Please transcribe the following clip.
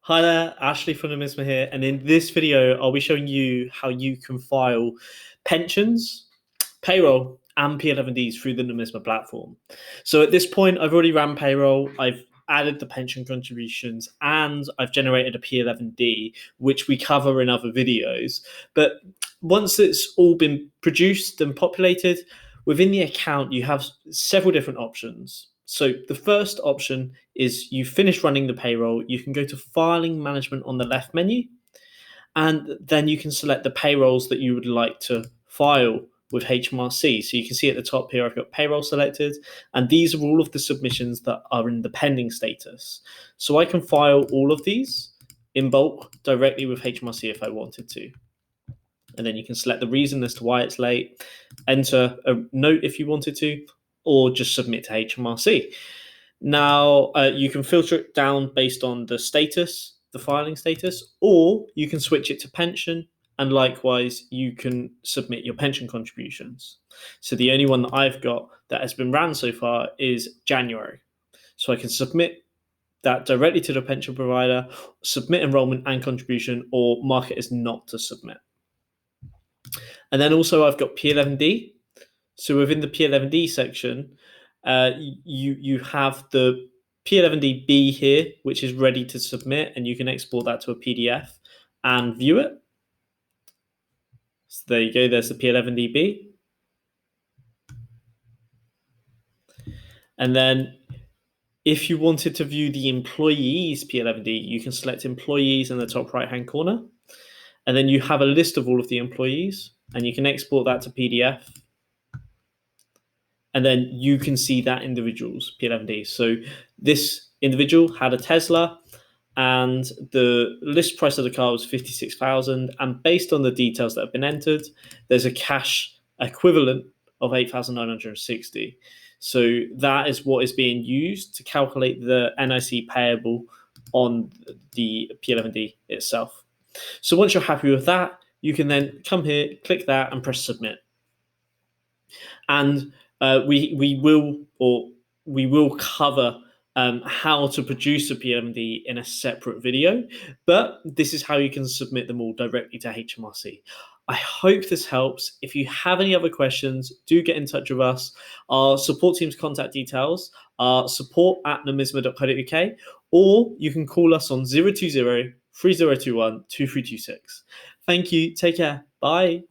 Hi there, Ashley from Nomisma here, and in this video, I'll be showing you how you can file pensions, payroll, and P11Ds through the Nomisma platform. So at this point, I've already ran payroll, I've added the pension contributions, and I've generated a P11D, which we cover in other videos. But once it's all been produced and populated, within the account, you have several different options. So the first option is you finish running the payroll, you can go to filing management on the left menu, and then you can select the payrolls that you would like to file with HMRC. So you can see at the top here, I've got payroll selected, and these are all of the submissions that are in the pending status. So I can file all of these in bulk directly with HMRC if I wanted to. And then you can select the reason as to why it's late, enter a note if you wanted to, or just submit to HMRC. Now, you can filter it down based on the status, the filing status, or you can switch it to pension, and likewise, you can submit your pension contributions. So the only one that I've got that has been ran so far is January. So I can submit that directly to the pension provider, submit enrollment and contribution, or mark it as not to submit. And then also I've got P11D. So within the P11D section, you have the P11DB here, which is ready to submit, and you can export that to a PDF and view it. So there you go, there's the P11DB. And then if you wanted to view the employees P11D, you can select employees in the top right-hand corner. And then you have a list of all of the employees, and you can export that to PDF. And then you can see that individual's P11D. So this individual had a Tesla, and the list price of the car was 56,000. And based on the details that have been entered, there's a cash equivalent of 8,960. So that is what is being used to calculate the NIC payable on the P11D itself. So once you're happy with that, you can then come here, click that, and press submit. And we will cover how to produce a P11D in a separate video, but this is how you can submit them all directly to HMRC. I hope this helps. If you have any other questions, do get in touch with us. Our support team's contact details are support@nomisma.co.uk, or you can call us on 020 3021 2326. Thank you. Take care. Bye.